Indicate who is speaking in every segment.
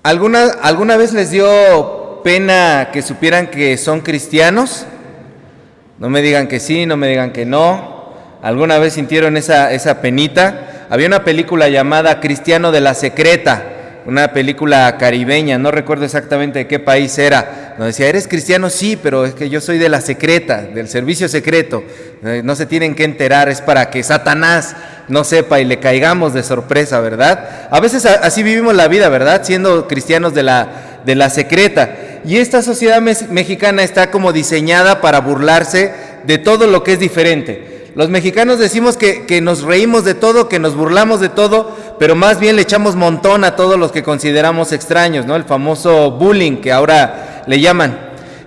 Speaker 1: ¿Alguna vez les dio pena que supieran que son cristianos? No me digan que sí, no me digan que no. ¿Alguna vez sintieron esa penita? Había una película llamada Cristiano de la Secreta, una película caribeña, no recuerdo exactamente de qué país era. Nos decía, ¿eres cristiano? Sí, pero es que yo soy de la secreta, del servicio secreto. No se tienen que enterar, es para que Satanás no sepa y le caigamos de sorpresa, ¿verdad? A veces así vivimos la vida, ¿verdad? Siendo cristianos de la secreta. Y esta sociedad mexicana está como diseñada para burlarse de todo lo que es diferente. Los mexicanos decimos que nos reímos de todo, que nos burlamos de todo, pero más bien le echamos montón a todos los que consideramos extraños, ¿no? El famoso bullying que ahora le llaman.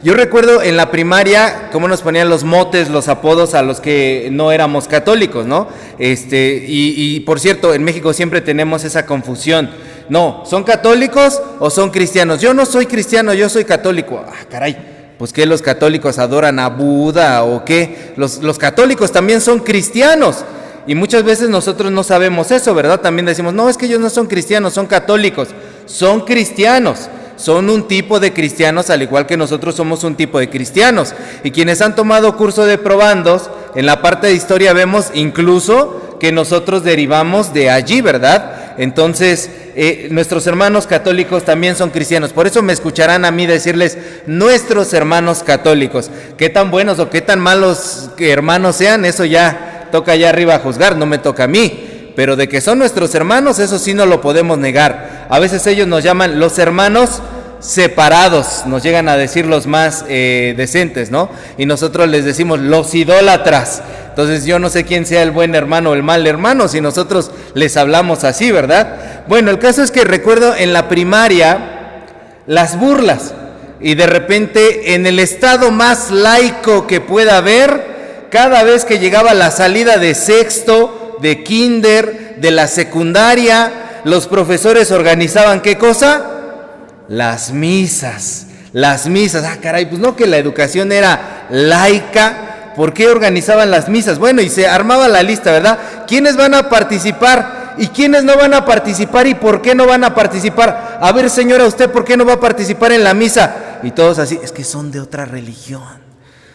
Speaker 1: Yo recuerdo en la primaria cómo nos ponían los motes, los apodos a los que no éramos católicos, ¿no? Y por cierto, en México siempre tenemos esa confusión. No, ¿son católicos o son cristianos? Yo no soy cristiano, yo soy católico. Ah, caray. Pues ¿qué, los católicos adoran a Buda o qué? Los católicos también son cristianos y muchas veces nosotros no sabemos eso, ¿verdad? También decimos, no, es que ellos no son cristianos, son católicos. Son cristianos, son un tipo de cristianos al igual que nosotros somos un tipo de cristianos. Y quienes han tomado curso de probandos, en la parte de historia vemos incluso que nosotros derivamos de allí, ¿verdad? Entonces, nuestros hermanos católicos también son cristianos. Por eso me escucharán a mí decirles, nuestros hermanos católicos. Qué tan buenos o qué tan malos hermanos sean, eso ya toca allá arriba a juzgar, no me toca a mí. Pero de que son nuestros hermanos, eso sí no lo podemos negar. A veces ellos nos llaman los hermanos separados, nos llegan a decir los más decentes, ¿no? Y nosotros les decimos los idólatras. Entonces yo no sé quién sea el buen hermano o el mal hermano, si nosotros les hablamos así, ¿verdad? Bueno, el caso es que recuerdo en la primaria las burlas, y de repente en el estado más laico que pueda haber, cada vez que llegaba la salida de sexto, de kinder, de la secundaria, los profesores organizaban ¿qué cosa? Las misas. Ah, caray, pues no que la educación era laica. ¿Por qué organizaban las misas? Bueno, y se armaba la lista, ¿verdad? ¿Quiénes van a participar? ¿Y quiénes no van a participar? ¿Y por qué no van a participar? A ver, señora, ¿usted por qué no va a participar en la misa? Y todos así, es que son de otra religión.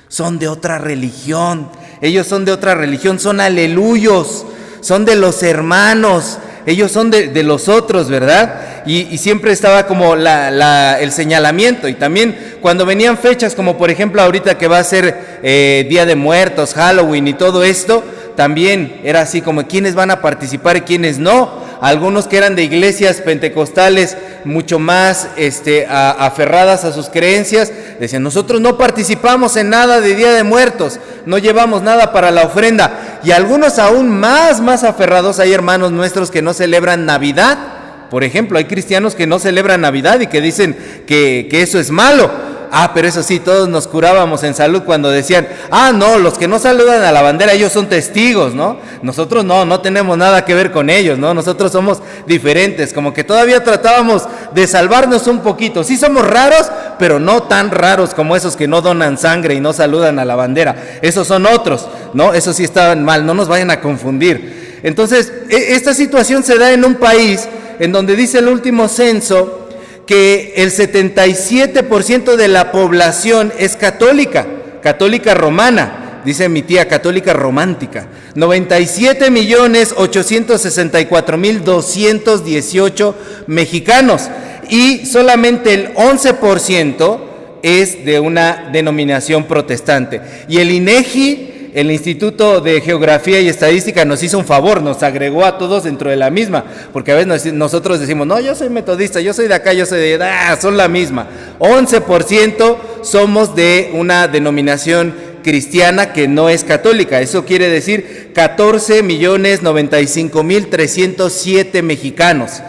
Speaker 1: Son de otra religión. Ellos son de otra religión, son aleluyos. Son de los hermanos. Ellos son de los otros, ¿verdad? Y siempre estaba como el señalamiento. Y también cuando venían fechas, como por ejemplo ahorita que va a ser Día de Muertos, Halloween y todo esto, también era así como quiénes van a participar y quiénes no. Algunos que eran de iglesias pentecostales mucho más aferradas a sus creencias, decían, nosotros no participamos en nada de Día de Muertos, no llevamos nada para la ofrenda. Y algunos aún más aferrados, hay hermanos nuestros que no celebran Navidad. Por ejemplo, hay cristianos que no celebran Navidad y que dicen que eso es malo. Ah, pero eso sí, todos nos curábamos en salud cuando decían, no, los que no saludan a la bandera, ellos son testigos, ¿no? Nosotros no tenemos nada que ver con ellos, ¿no? Nosotros somos diferentes, como que todavía tratábamos de salvarnos un poquito. Sí somos raros, pero no tan raros como esos que no donan sangre y no saludan a la bandera. Esos son otros, ¿no? Esos sí estaban mal, no nos vayan a confundir. Entonces, esta situación se da en un país en donde dice el último censo que el 77% de la población es católica romana, dice mi tía, católica romántica. 97.864.218 mexicanos y solamente el 11% es de una denominación protestante. Y el INEGI, el Instituto de Geografía y Estadística, nos hizo un favor, nos agregó a todos dentro de la misma, porque a veces nosotros decimos, no, yo soy metodista, yo soy de acá, yo soy de allá, son la misma. 11% somos de una denominación cristiana que no es católica. Eso quiere decir 14.095.307 mexicanos.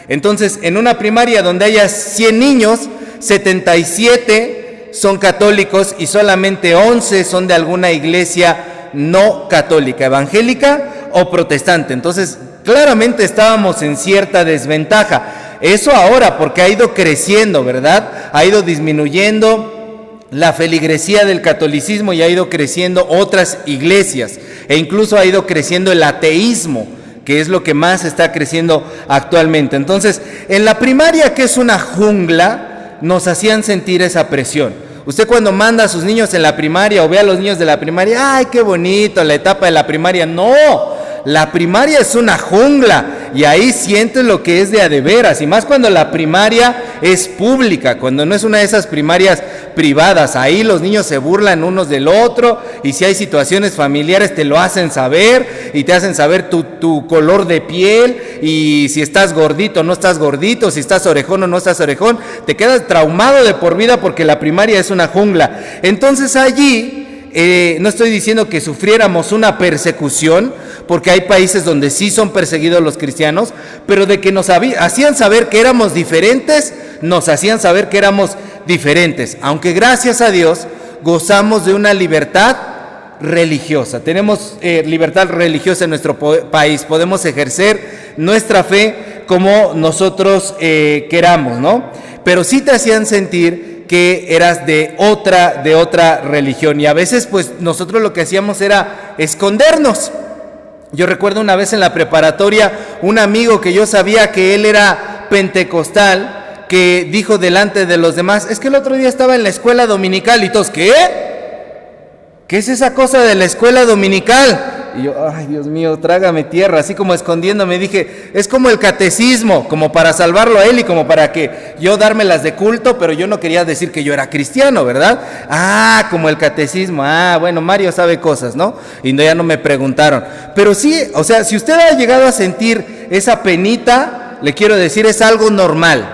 Speaker 1: Entonces, en una primaria donde haya 100 niños, 77 son católicos y solamente 11 son de alguna iglesia no católica, evangélica o protestante. Entonces, claramente estábamos en cierta desventaja. Eso ahora, porque ha ido creciendo, ¿verdad? Ha ido disminuyendo la feligresía del catolicismo y ha ido creciendo otras iglesias. E incluso ha ido creciendo el ateísmo, que es lo que más está creciendo actualmente. Entonces, en la primaria, que es una jungla, nos hacían sentir esa presión. Usted cuando manda a sus niños en la primaria o ve a los niños de la primaria, ¡ay, qué bonito la etapa de la primaria! ¡No! La primaria es una jungla y ahí sientes lo que es de a de veras, y más cuando la primaria es pública, cuando no es una de esas primarias privadas. Ahí los niños se burlan unos del otro, y si hay situaciones familiares te lo hacen saber y te hacen saber tu color de piel, y si estás gordito o no estás gordito, si estás orejón o no estás orejón. Te quedas traumado de por vida porque la primaria es una jungla. Entonces allí no estoy diciendo que sufriéramos una persecución, porque hay países donde sí son perseguidos los cristianos, pero de que nos hacían saber que éramos diferentes, nos hacían saber que éramos diferentes, aunque gracias a Dios gozamos de una libertad religiosa. Tenemos libertad religiosa en nuestro país, podemos ejercer nuestra fe como nosotros queramos, ¿no? Pero sí te hacían sentir que eras de otra religión, y a veces pues nosotros lo que hacíamos era escondernos. Yo recuerdo una vez en la preparatoria, un amigo que yo sabía que él era pentecostal, que dijo delante de los demás: es que el otro día estaba en la escuela dominical. Y todos, ¿qué? ¿Qué es esa cosa de la escuela dominical? Y yo, ay, Dios mío, trágame tierra, así como escondiéndome. Dije, es como el catecismo, como para salvarlo a él y como para que yo dármelas de culto, pero yo no quería decir que yo era cristiano, ¿verdad? Ah, como el catecismo. Ah, bueno, Mario sabe cosas, ¿no? Y ya no me preguntaron. Pero sí, o sea, si usted ha llegado a sentir esa penita, le quiero decir, es algo normal.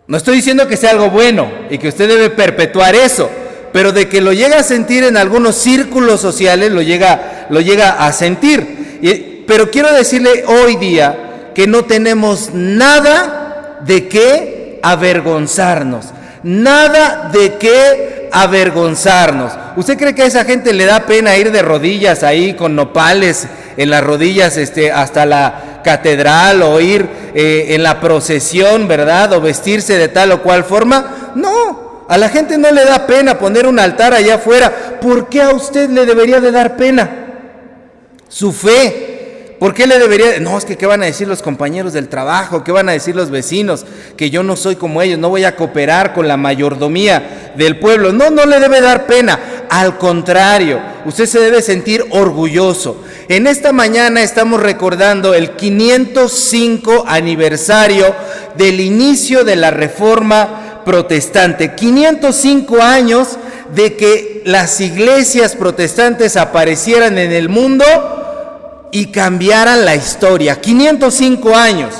Speaker 1: No estoy diciendo que sea algo bueno y que usted debe perpetuar eso, pero de que lo llega a sentir en algunos círculos sociales, lo llega a sentir. Pero quiero decirle hoy día que no tenemos nada de qué avergonzarnos. Nada de qué avergonzarnos. ¿Usted cree que a esa gente le da pena ir de rodillas ahí con nopales en las rodillas hasta la catedral, o ir en la procesión, ¿verdad? O vestirse de tal o cual forma? No. A la gente no le da pena poner un altar allá afuera. ¿Por qué a usted le debería de dar pena? Su fe. ¿Por qué le debería? No, es que ¿qué van a decir los compañeros del trabajo? ¿Qué van a decir los vecinos? Que yo no soy como ellos, no voy a cooperar con la mayordomía del pueblo. No, no le debe dar pena. Al contrario, usted se debe sentir orgulloso. En esta mañana estamos recordando el 505 aniversario del inicio de la Reforma protestante. 505 años de que las iglesias protestantes aparecieran en el mundo y cambiaran la historia. 505 años.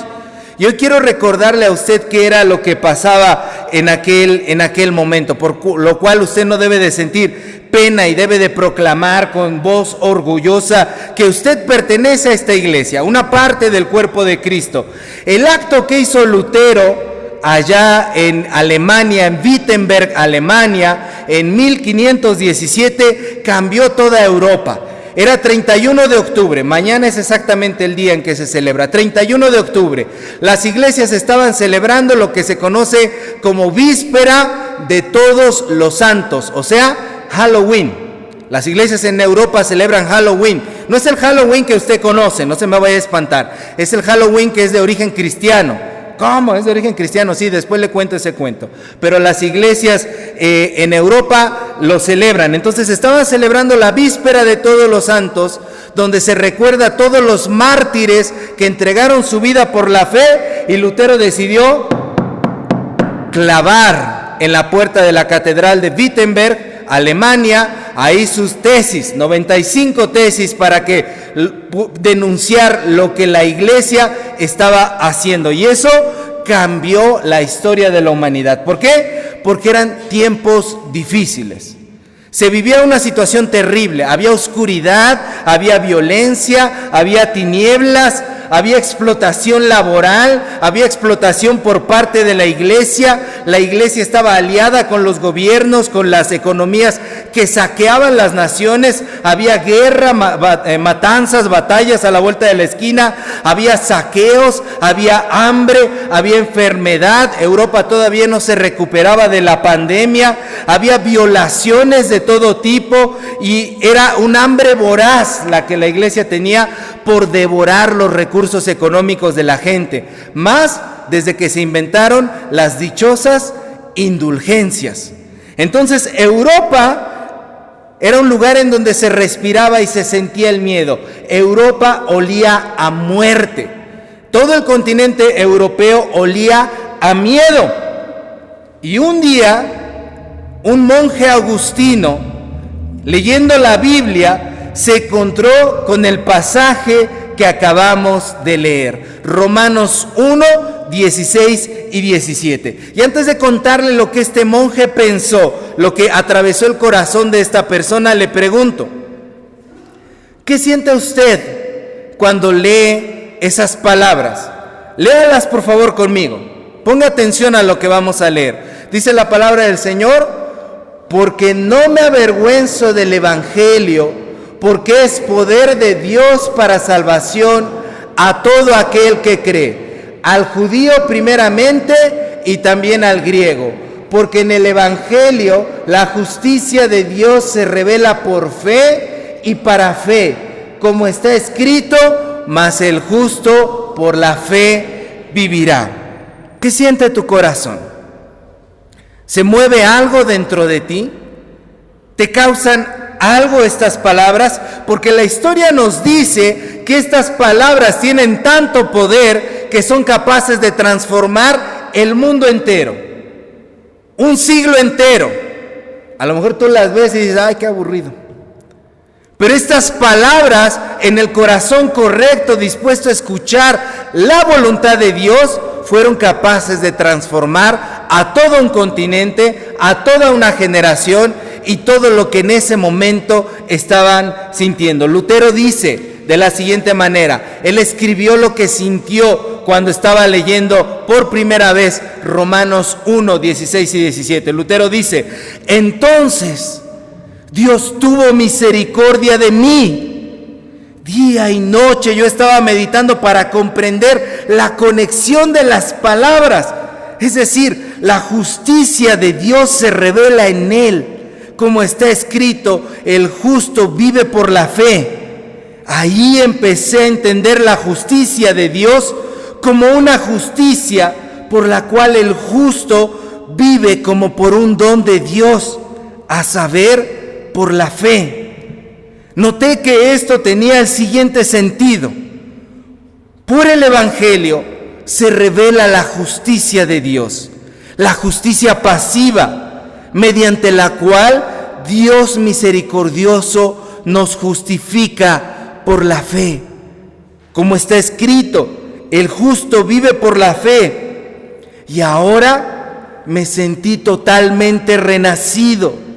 Speaker 1: Y hoy quiero recordarle a usted qué era lo que pasaba en aquel momento, por lo cual usted no debe de sentir pena y debe de proclamar con voz orgullosa que usted pertenece a esta iglesia, una parte del cuerpo de Cristo. El acto que hizo Lutero allá en Alemania, en Wittenberg, Alemania, en 1517, cambió toda Europa. Era 31 de octubre, mañana es exactamente el día en que se celebra, 31 de octubre. Las iglesias estaban celebrando lo que se conoce como Víspera de Todos los Santos, o sea, Halloween. Las iglesias en Europa celebran Halloween. No es el Halloween que usted conoce, no se me vaya a espantar. Es el Halloween que es de origen cristiano. ¿Cómo? ¿Es de origen cristiano? Sí, después le cuento ese cuento. Pero las iglesias en Europa lo celebran. Entonces estaban celebrando la Víspera de Todos los Santos, donde se recuerda a todos los mártires que entregaron su vida por la fe, y Lutero decidió clavar en la puerta de la catedral de Wittenberg, Alemania, ahí sus tesis, 95 tesis, para que denunciar lo que la iglesia estaba haciendo. Y eso cambió la historia de la humanidad. ¿Por qué? Porque eran tiempos difíciles. Se vivía una situación terrible, había oscuridad, había violencia, había tinieblas, había explotación laboral, había explotación por parte de la iglesia. la iglesia estaba aliada con los gobiernos, con las economías que saqueaban las naciones. Había guerra, matanzas, batallas a la vuelta de la esquina, había saqueos, había hambre, había enfermedad. Europa todavía no se recuperaba de la pandemia, había violaciones de todo tipo y era un hambre voraz la que la iglesia tenía por devorar los recursos económicos de la gente, más desde que se inventaron las dichosas indulgencias. Entonces Europa era un lugar en donde se respiraba y se sentía el miedo. Europa olía a muerte. Todo el continente europeo olía a miedo. Y un día, un monje agustino, leyendo la Biblia, se encontró con el pasaje que acabamos de leer, Romanos 1, 16 y 17. Y antes de contarle lo que este monje pensó, lo que atravesó el corazón de esta persona, le pregunto, ¿qué siente usted cuando lee esas palabras? Léalas por favor conmigo, ponga atención a lo que vamos a leer. Dice la palabra del Señor: porque no me avergüenzo del evangelio, porque es poder de Dios para salvación a todo aquel que cree, al judío primeramente y también al griego, porque en el evangelio la justicia de Dios se revela por fe y para fe, como está escrito, mas el justo por la fe vivirá. ¿Qué siente tu corazón? ¿Se mueve algo dentro de ti? ¿Te causan algo estas palabras? Porque la historia nos dice que estas palabras tienen tanto poder que son capaces de transformar el mundo entero, un siglo entero. A lo mejor tú las ves y dices, ay, qué aburrido. Pero estas palabras en el corazón correcto, dispuesto a escuchar la voluntad de Dios, fueron capaces de transformar a todo un continente, a toda una generación y todo lo que en ese momento estaban sintiendo. Lutero dice de la siguiente manera, él escribió lo que sintió cuando estaba leyendo por primera vez Romanos 1, 16 y 17. Lutero dice, entonces Dios tuvo misericordia de mí. Día y noche yo estaba meditando para comprender la conexión de las palabras. Es decir, la justicia de Dios se revela en él. Como está escrito, el justo vive por la fe. Ahí empecé a entender la justicia de Dios como una justicia por la cual el justo vive como por un don de Dios, a saber, por la fe. Noté que esto tenía el siguiente sentido. Por el evangelio se revela la justicia de Dios, la justicia pasiva, mediante la cual Dios misericordioso nos justifica por la fe. Como está escrito, el justo vive por la fe. Y ahora me sentí totalmente renacido.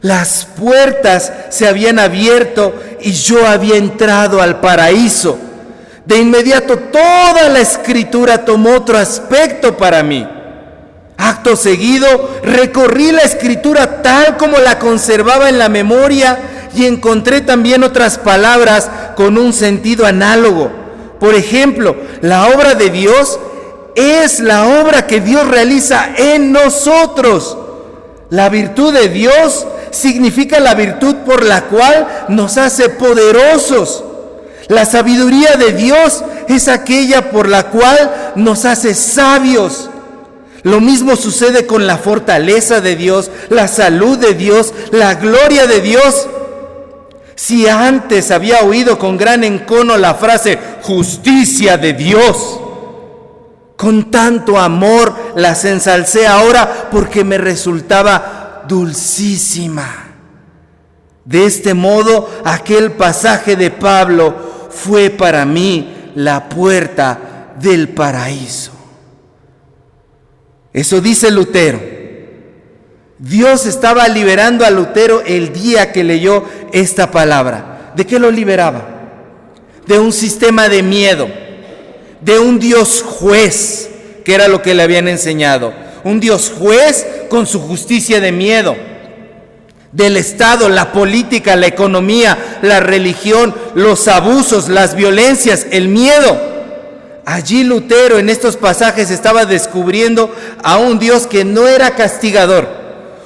Speaker 1: Las puertas se habían abierto y yo había entrado al paraíso. De inmediato toda la escritura tomó otro aspecto para mí. Acto seguido recorrí la escritura tal como la conservaba en la memoria y encontré también otras palabras con un sentido análogo. Por ejemplo, la obra de Dios es la obra que Dios realiza en nosotros. La virtud de Dios significa la virtud por la cual nos hace poderosos. La sabiduría de Dios es aquella por la cual nos hace sabios. Lo mismo sucede con la fortaleza de Dios, la salud de Dios, la gloria de Dios. Si antes había oído con gran encono la frase justicia de Dios, con tanto amor las ensalcé ahora porque me resultaba dulcísima. De este modo, aquel pasaje de Pablo fue para mí la puerta del paraíso. Eso dice Lutero. Dios estaba liberando a Lutero el día que leyó esta palabra. ¿De qué lo liberaba? De un sistema de miedo, de un Dios juez, que era lo que le habían enseñado. un Dios juez con su justicia de miedo. Del Estado, la política, la economía, la religión, los abusos, las violencias, el miedo. Allí Lutero en estos pasajes estaba descubriendo a un Dios que no era castigador,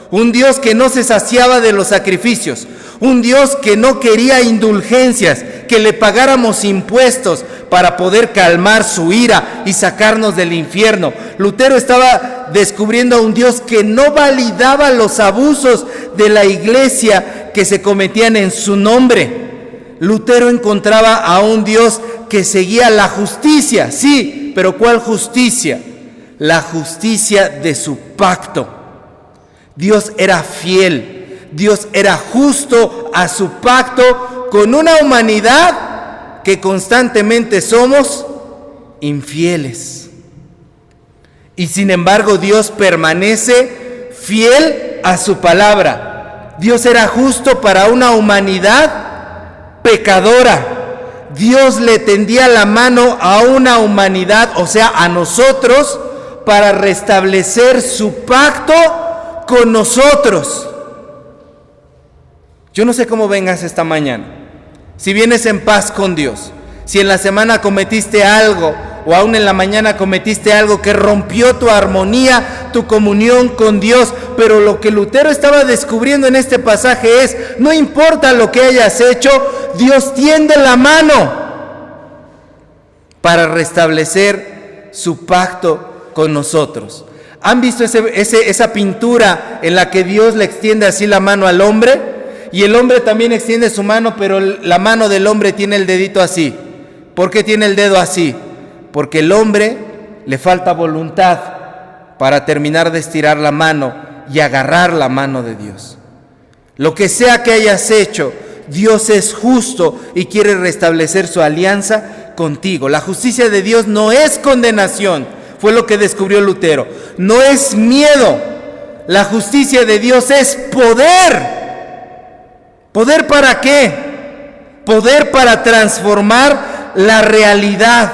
Speaker 1: un Dios que no se saciaba de los sacrificios, un Dios que no quería indulgencias, que le pagáramos impuestos para poder calmar su ira y sacarnos del infierno. Lutero estaba descubriendo a un Dios que no validaba los abusos de la iglesia que se cometían en su nombre. Lutero encontraba a un Dios que seguía la justicia, sí, pero ¿cuál justicia? La justicia de su pacto. Dios era fiel. Dios era justo a su pacto con una humanidad que constantemente somos infieles. Y sin embargo Dios permanece fiel a su palabra. Dios era justo para una humanidad pecadora. Dios le tendía la mano a una humanidad, o sea, a nosotros, para restablecer su pacto con nosotros. Yo no sé cómo vengas esta mañana, si vienes en paz con Dios, si en la semana cometiste algo o aún en la mañana cometiste algo que rompió tu armonía, tu comunión con Dios, pero lo que Lutero estaba descubriendo en este pasaje es, no importa lo que hayas hecho, Dios tiende la mano para restablecer su pacto con nosotros. ¿Han visto esa pintura en la que Dios le extiende así la mano al hombre? Y el hombre también extiende su mano, pero la mano del hombre tiene el dedito así. ¿Por qué tiene el dedo así? Porque el hombre le falta voluntad para terminar de estirar la mano y agarrar la mano de Dios. Lo que sea que hayas hecho, Dios es justo y quiere restablecer su alianza contigo. La justicia de Dios no es condenación, fue lo que descubrió Lutero. No es miedo. La justicia de Dios es poder. ¿Poder para qué? Poder para transformar la realidad.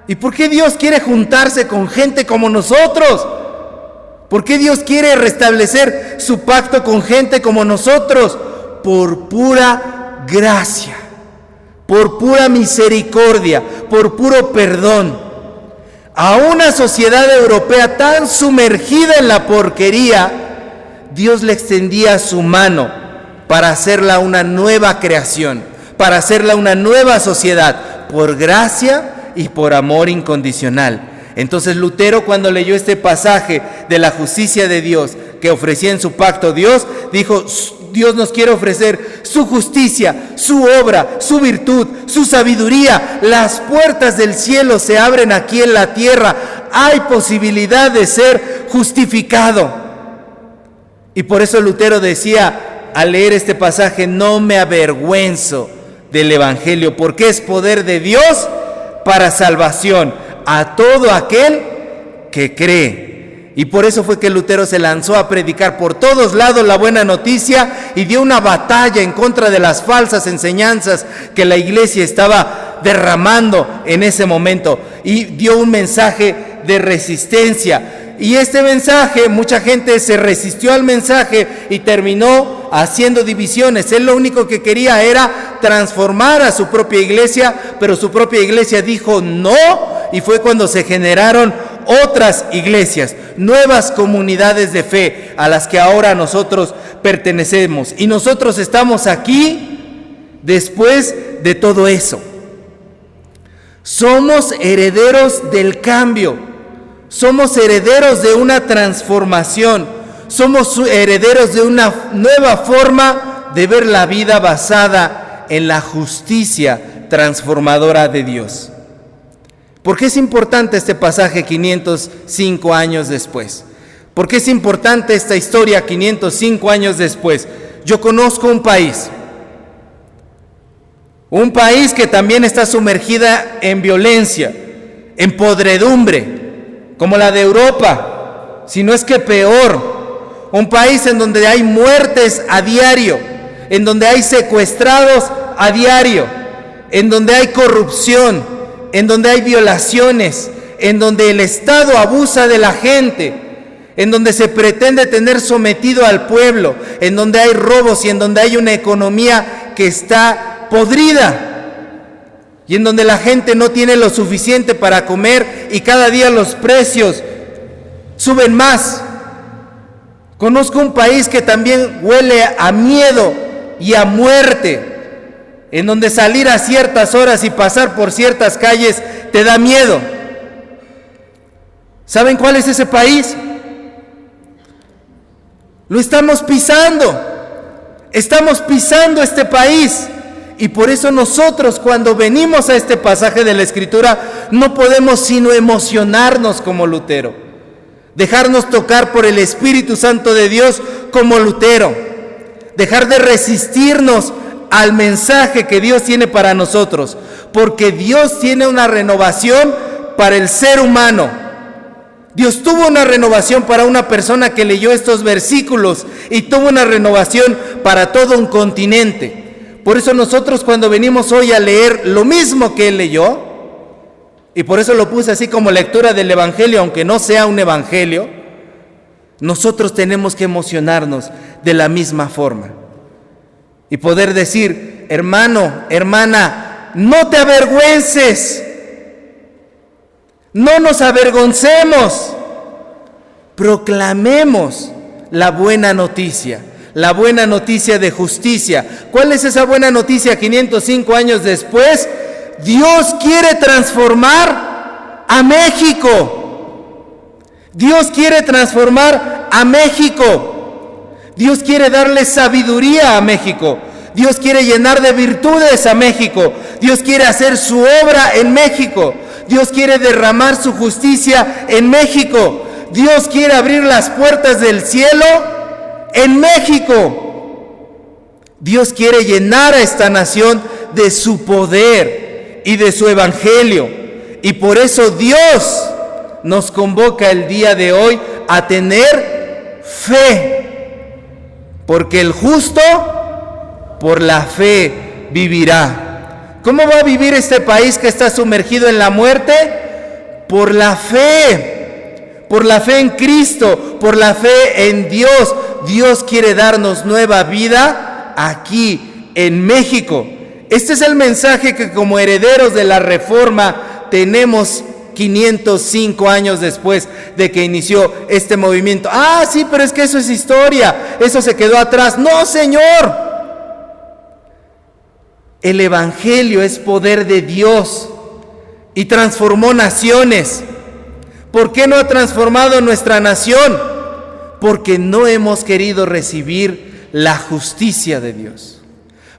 Speaker 1: ¿Y por qué Dios quiere juntarse con gente como nosotros? ¿Por qué Dios quiere restablecer su pacto con gente como nosotros? Por pura gracia, por pura misericordia, por puro perdón. A una sociedad europea tan sumergida en la porquería, Dios le extendía su mano para hacerla una nueva creación, para hacerla una nueva sociedad, por gracia y por amor incondicional. Entonces Lutero, cuando leyó este pasaje de la justicia de Dios que ofrecía en su pacto Dios, dijo, Dios nos quiere ofrecer su justicia, su obra, su virtud, su sabiduría. Las puertas del cielo se abren aquí en la tierra. Hay posibilidad de ser justificado. Y por eso Lutero decía, al leer este pasaje, no me avergüenzo del Evangelio, porque es poder de Dios para salvación a todo aquel que cree. Y por eso fue que Lutero se lanzó a predicar por todos lados la buena noticia y dio una batalla en contra de las falsas enseñanzas que la iglesia estaba derramando en ese momento, y dio un mensaje de resistencia. Y este mensaje, mucha gente se resistió al mensaje y terminó haciendo divisiones. Él lo único que quería era transformar a su propia iglesia, pero su propia iglesia dijo no, y fue cuando se generaron otras iglesias, nuevas comunidades de fe a las que ahora nosotros pertenecemos. Y nosotros estamos aquí después de todo eso. Somos herederos del cambio. Somos herederos de una transformación. Somos herederos de una nueva forma de ver la vida basada en la justicia transformadora de Dios. ¿Por qué es importante este pasaje 505 años después? ¿Por qué es importante esta historia 505 años después? Yo conozco un país que también está sumergida en violencia, en podredumbre, como la de Europa, si no es que peor. Un país en donde hay muertes a diario, en donde hay secuestrados a diario, en donde hay corrupción, en donde hay violaciones, en donde el Estado abusa de la gente. en donde se pretende tener sometido al pueblo, en donde hay robos y en donde hay una economía que está podrida y en donde la gente no tiene lo suficiente para comer y cada día los precios suben más. Conozco un país que también huele a miedo y a muerte, en donde salir a ciertas horas y pasar por ciertas calles te da miedo. ¿Saben cuál es ese país? Lo estamos pisando este país. Y por eso nosotros cuando venimos a este pasaje de la Escritura no podemos sino emocionarnos como Lutero, dejarnos tocar por el Espíritu Santo de Dios como Lutero, dejar de resistirnos al mensaje que Dios tiene para nosotros, porque Dios tiene una renovación para el ser humano. Dios tuvo una renovación para una persona que leyó estos versículos y tuvo una renovación para todo un continente. Por eso nosotros cuando venimos hoy a leer lo mismo que él leyó, y por eso lo puse así como lectura del Evangelio, aunque no sea un Evangelio, nosotros tenemos que emocionarnos de la misma forma y poder decir: hermano, hermana, no te avergüences, no nos avergoncemos, proclamemos la buena noticia de justicia. ¿Cuál es esa buena noticia 505 años después? Dios quiere transformar a México. Dios quiere transformar a México. Dios quiere darle sabiduría a México. Dios quiere llenar de virtudes a México. Dios quiere hacer su obra en México. Dios quiere derramar su justicia en México. Dios quiere abrir las puertas del cielo en México. Dios quiere llenar a esta nación de su poder y de su evangelio. Y por eso Dios nos convoca el día de hoy a tener fe. Porque el justo por la fe vivirá. ¿Cómo va a vivir este país que está sumergido en la muerte? Por la fe en Cristo, por la fe en Dios. Dios quiere darnos nueva vida aquí en México. Este es el mensaje que como herederos de la Reforma tenemos 505 años después de que inició este movimiento. Ah, sí, pero es que eso es historia, eso se quedó atrás. No, Señor. El Evangelio es poder de Dios y transformó naciones. ¿Por qué no ha transformado nuestra nación? Porque no hemos querido recibir la justicia de Dios.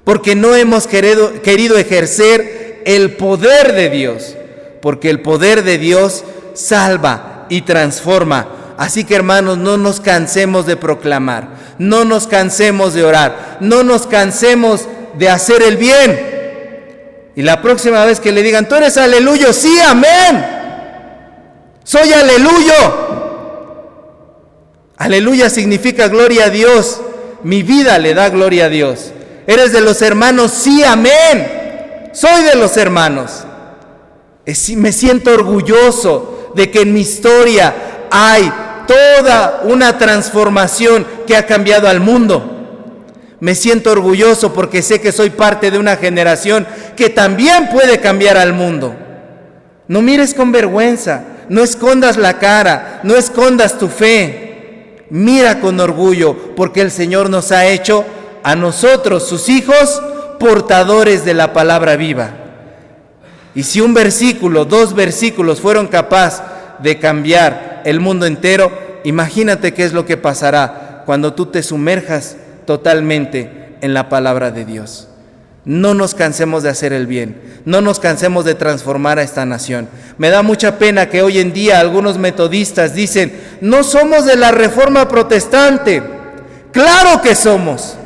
Speaker 1: Porque no hemos querido ejercer el poder de Dios. Porque el poder de Dios salva y transforma. Así que, hermanos, no nos cansemos de proclamar, no nos cansemos de orar, no nos cansemos de hacer el bien. Y la próxima vez que le digan: tú eres aleluyo, sí, amén, soy aleluyo. Aleluya significa gloria a Dios, mi vida le da gloria a Dios. ¿Eres de los hermanos? Sí, amén, soy de los hermanos. Me siento orgulloso de que en mi historia hay toda una transformación que ha cambiado al mundo. Me siento orgulloso porque sé que soy parte de una generación que también puede cambiar al mundo. No mires con vergüenza, no escondas la cara, no escondas tu fe. Mira con orgullo, porque el Señor nos ha hecho a nosotros, sus hijos, portadores de la palabra viva. Y si un versículo, 2 versículos fueron capaces de cambiar el mundo entero, imagínate qué es lo que pasará cuando tú te sumerjas totalmente en la palabra de Dios. No nos cansemos de hacer el bien, no nos cansemos de transformar a esta nación. Me da mucha pena que hoy en día algunos metodistas dicen: no somos de la Reforma Protestante. Claro que somos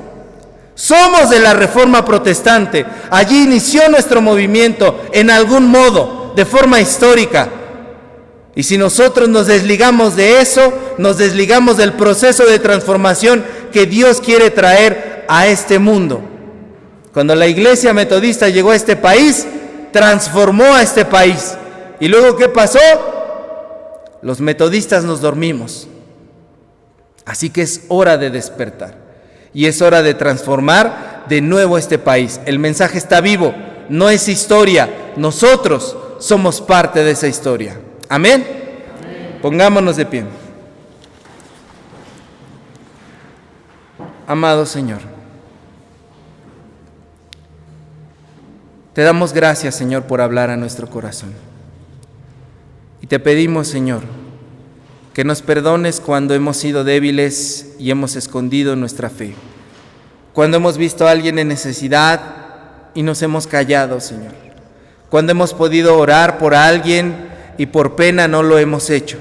Speaker 1: de la Reforma Protestante. Allí inició nuestro movimiento en algún modo, de forma histórica. Y si nosotros nos desligamos de eso, nos desligamos del proceso de transformación que Dios quiere traer a este mundo. Cuando la iglesia metodista llegó a este país, transformó a este país. ¿Y luego qué pasó? Los metodistas nos dormimos. Así que es hora de despertar y es hora de transformar de nuevo este país. El mensaje está vivo, no es historia, nosotros somos parte de esa historia. Amén. Pongámonos de pie. Amado Señor, te damos gracias, Señor, por hablar a nuestro corazón. Y te pedimos, Señor, que nos perdones cuando hemos sido débiles y hemos escondido nuestra fe. Cuando hemos visto a alguien en necesidad y nos hemos callado, Señor. Cuando hemos podido orar por alguien y por pena no lo hemos hecho.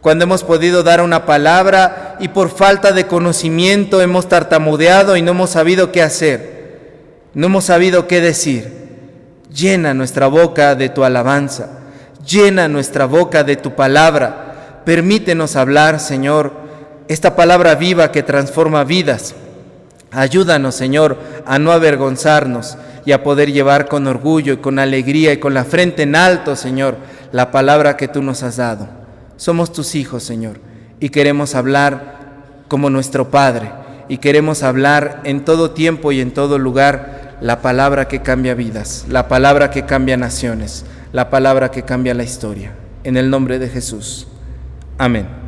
Speaker 1: Cuando hemos podido dar una palabra y por falta de conocimiento hemos tartamudeado y no hemos sabido qué hacer. No hemos sabido qué decir. Llena nuestra boca de tu alabanza. Llena nuestra boca de tu palabra. Permítenos hablar, Señor, esta palabra viva que transforma vidas. Ayúdanos, Señor, a no avergonzarnos y a poder llevar con orgullo y con alegría y con la frente en alto, Señor, la palabra que tú nos has dado. Somos tus hijos, Señor, y queremos hablar como nuestro Padre, y queremos hablar en todo tiempo y en todo lugar la palabra que cambia vidas, la palabra que cambia naciones, la palabra que cambia la historia. En el nombre de Jesús. Amén.